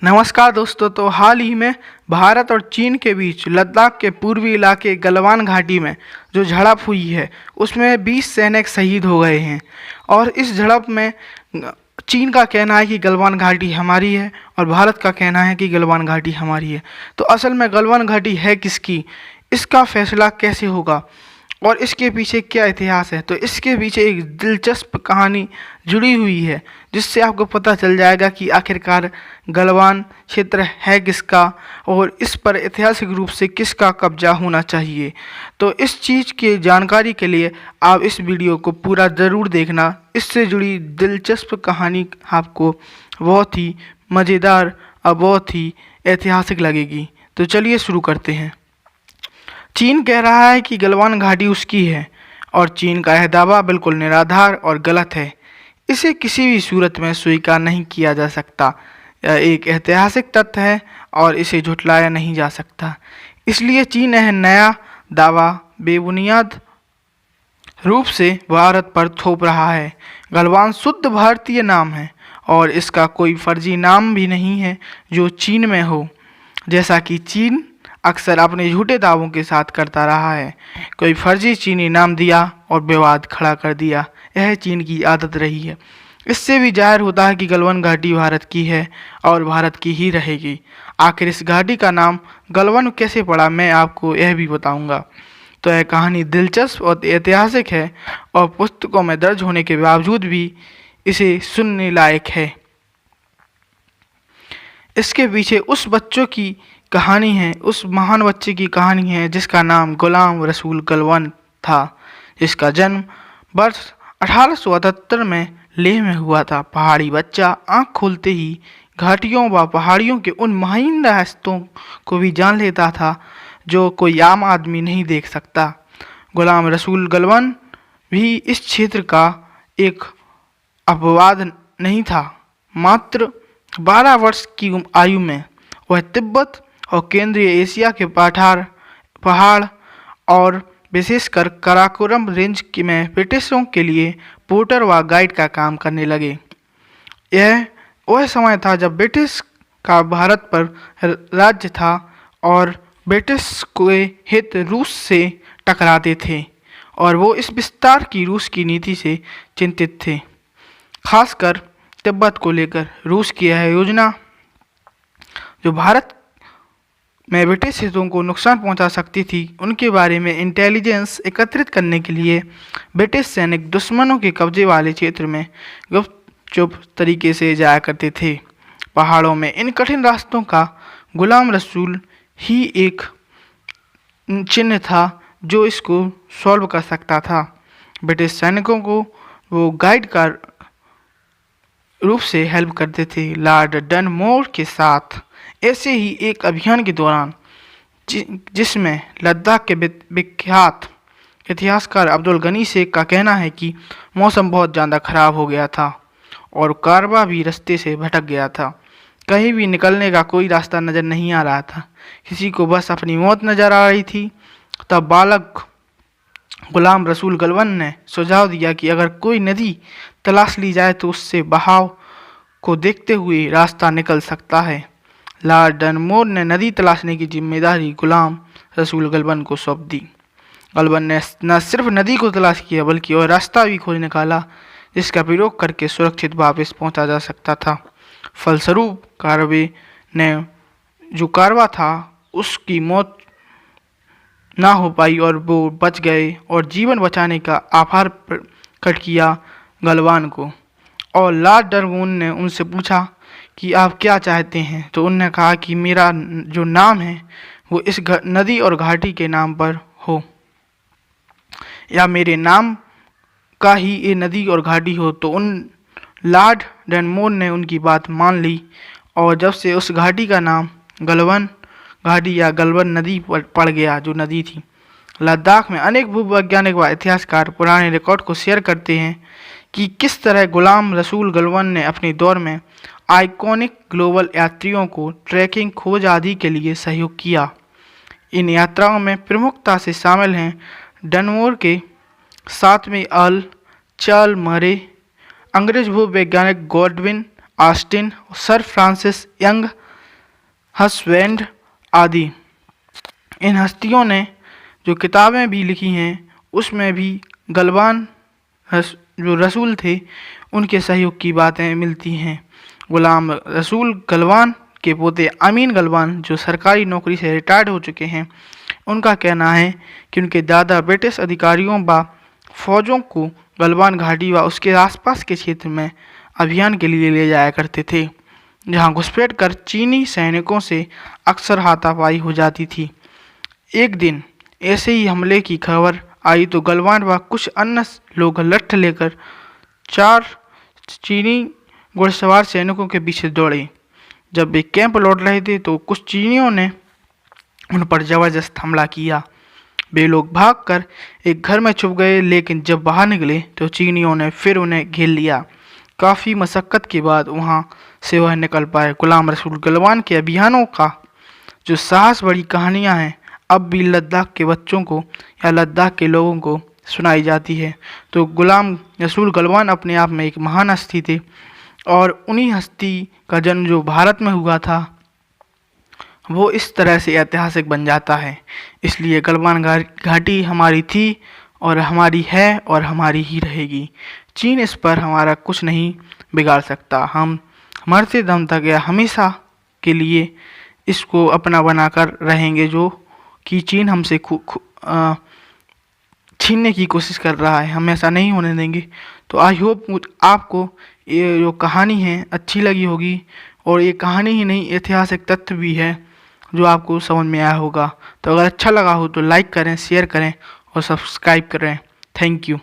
नमस्कार दोस्तों। तो हाल ही में भारत और चीन के बीच लद्दाख के पूर्वी इलाके गलवान घाटी में जो झड़प हुई है उसमें 20 सैनिक शहीद हो गए हैं। और इस झड़प में चीन का कहना है कि गलवान घाटी हमारी है और भारत का कहना है कि गलवान घाटी हमारी है। तो असल में गलवान घाटी है किसकी, इसका फैसला कैसे होगा और इसके पीछे क्या इतिहास है, तो इसके पीछे एक दिलचस्प कहानी जुड़ी हुई है जिससे आपको पता चल जाएगा कि आखिरकार गलवान क्षेत्र है किसका और इस पर ऐतिहासिक रूप से किसका कब्जा होना चाहिए। तो इस चीज़ की जानकारी के लिए आप इस वीडियो को पूरा ज़रूर देखना। इससे जुड़ी दिलचस्प कहानी आपको बहुत ही मज़ेदार और बहुत ही ऐतिहासिक लगेगी। तो चलिए शुरू करते हैं। चीन कह रहा है कि गलवान घाटी उसकी है और चीन का यह दावा बिल्कुल निराधार और गलत है। इसे किसी भी सूरत में स्वीकार नहीं किया जा सकता। यह एक ऐतिहासिक तथ्य है और इसे झुठलाया नहीं जा सकता। इसलिए चीन यह नया दावा बेबुनियाद रूप से भारत पर थोप रहा है। गलवान शुद्ध भारतीय नाम है और इसका कोई फर्जी नाम भी नहीं है जो चीन में हो, जैसा कि चीन अक्सर अपने झूठे दावों के साथ करता रहा है। कोई फर्जी चीनी नाम दिया और विवाद खड़ा कर दिया, यह चीन की आदत रही है। इससे भी जाहिर होता है कि गलवान घाटी भारत की है और भारत की ही रहेगी। आखिर इस घाटी का नाम गलवान कैसे पड़ा, मैं आपको यह भी बताऊंगा। तो यह कहानी दिलचस्प और ऐतिहासिक है और पुस्तकों में दर्ज होने के बावजूद भी इसे सुनने लायक है। इसके पीछे उस बच्चों की कहानी है, उस महान बच्चे की कहानी है जिसका नाम गुलाम रसूल गलवान था, जिसका जन्म वर्ष 1878 में लेह में हुआ था। पहाड़ी बच्चा आंख खोलते ही घाटियों व पहाड़ियों के उन महीन रहस्यों को भी जान लेता था जो कोई आम आदमी नहीं देख सकता। गुलाम रसूल गलवान भी इस क्षेत्र का एक अपवाद नहीं था। मात्र 12 वर्ष की आयु में वह तिब्बत और केंद्रीय एशिया के पहाड़ और विशेषकर काराकोरम रेंज में ब्रिटिशों के लिए पोर्टर व गाइड का काम करने लगे। यह वह समय था जब ब्रिटिश का भारत पर राज्य था और ब्रिटिश के हित रूस से टकराते थे और वो इस विस्तार की रूस की नीति से चिंतित थे। खासकर तिब्बत को लेकर रूस की यह योजना, जो भारत में ब्रिटिश हितों को नुकसान पहुंचा सकती थी, उनके बारे में इंटेलिजेंस एकत्रित करने के लिए ब्रिटिश सैनिक दुश्मनों के कब्जे वाले क्षेत्र में गुपचुप तरीके से जाया करते थे। पहाड़ों में इन कठिन रास्तों का गुलाम रसूल ही एक चिन्ह था जो इसको सॉल्व कर सकता था। ब्रिटिश सैनिकों को वो गाइड का रूप से हेल्प करते थे। लॉर्ड डनमोर के साथ ऐसे ही एक अभियान के दौरान जिसमें लद्दाख के विख्यात इतिहासकार अब्दुल गनी शेख का कहना है कि मौसम बहुत ज़्यादा ख़राब हो गया था और कारवा भी रास्ते से भटक गया था। कहीं भी निकलने का कोई रास्ता नज़र नहीं आ रहा था, किसी को बस अपनी मौत नज़र आ रही थी। तब बालक गुलाम रसूल गलवान ने सुझाव दिया कि अगर कोई नदी तलाश ली जाए तो उससे बहाव को देखते हुए रास्ता निकल सकता है। लॉर्ड डनमोर ने नदी तलाशने की जिम्मेदारी गुलाम रसूल गलवान को सौंप दी। गलवान ने न सिर्फ नदी को तलाश किया बल्कि और रास्ता भी खोज निकाला जिसका प्रयोग करके सुरक्षित वापस पहुंचा जा सकता था। फलस्वरूप कारवा था उसकी मौत ना हो पाई और वो बच गए और जीवन बचाने का आभार प्रकट किया गलवान को। और लॉर्ड डनमोर ने उनसे पूछा कि आप क्या चाहते हैं, तो उन्होंने कहा कि मेरा जो नाम है वो इस नदी और घाटी के नाम पर हो, या मेरे नाम का ही ये नदी और घाटी हो। तो उन लॉर्ड डनमोर ने उनकी बात मान ली और जब से उस घाटी का नाम गलवान घाटी या गलवान नदी पड़ गया, जो नदी थी। लद्दाख में अनेक भूवैज्ञानिक व इतिहासकार पुराने रिकॉर्ड को शेयर करते हैं कि किस तरह गुलाम रसूल गलवान ने अपने दौर में आइकॉनिक ग्लोबल यात्रियों को ट्रैकिंग, खोज आदि के लिए सहयोग किया। इन यात्राओं में प्रमुखता से शामिल हैं डनमोर के साथ में चार्ल मरे, अंग्रेज भूवैज्ञानिक Godwin Austen, sir Francis Younghusband आदि। इन हस्तियों ने जो किताबें भी लिखी हैं उसमें भी गलवान जो रसूल थे उनके सहयोग की बातें मिलती हैं। गुलाम रसूल गलवान के पोते अमीन गलवान जो सरकारी नौकरी से रिटायर्ड हो चुके हैं, उनका कहना है कि उनके दादा ब्रिटिश अधिकारियों व फौजों को गलवान घाटी व उसके आसपास के क्षेत्र में अभियान के लिए ले जाया करते थे, जहां घुसपैठ कर चीनी सैनिकों से अक्सर हाथापाई हो जाती थी। एक दिन ऐसे ही हमले की खबर आई तो गलवान व कुछ अन्य लोग लठ लेकर 4 चीनी घुड़सवार सैनिकों के पीछे दौड़े। जब वे कैंप लौट रहे थे तो कुछ चीनियों ने उन पर जबरदस्त हमला किया। वे लोग भागकर एक घर में छुप गए, लेकिन जब बाहर निकले तो चीनियों ने फिर उन्हें घेर लिया। काफ़ी मशक्क़त के बाद वहां से वह निकल पाए। गुलाम रसूल गलवान के अभियानों का जो साहस बड़ी कहानियां हैं अब भी लद्दाख के बच्चों को या लद्दाख के लोगों को सुनाई जाती है। तो गुलाम रसूल गलवान अपने आप में एक महान हस्ती थे और उन्हीं हस्ती का जन्म जो भारत में हुआ था वो इस तरह से ऐतिहासिक बन जाता है। इसलिए गलवान घाटी हमारी थी और हमारी है और हमारी ही रहेगी। चीन इस पर हमारा कुछ नहीं बिगाड़ सकता। हम मरते दम तक या हमेशा के लिए इसको अपना बनाकर रहेंगे जो कि चीन हमसे छीनने की कोशिश कर रहा है, हम ऐसा नहीं होने देंगे। तो आई होप आपको ये जो कहानी है अच्छी लगी होगी, और ये कहानी ही नहीं ऐतिहासिक तथ्य भी है जो आपको समझ में आया होगा। तो अगर अच्छा लगा हो तो लाइक करें, शेयर करें और सब्सक्राइब करें। Thank you.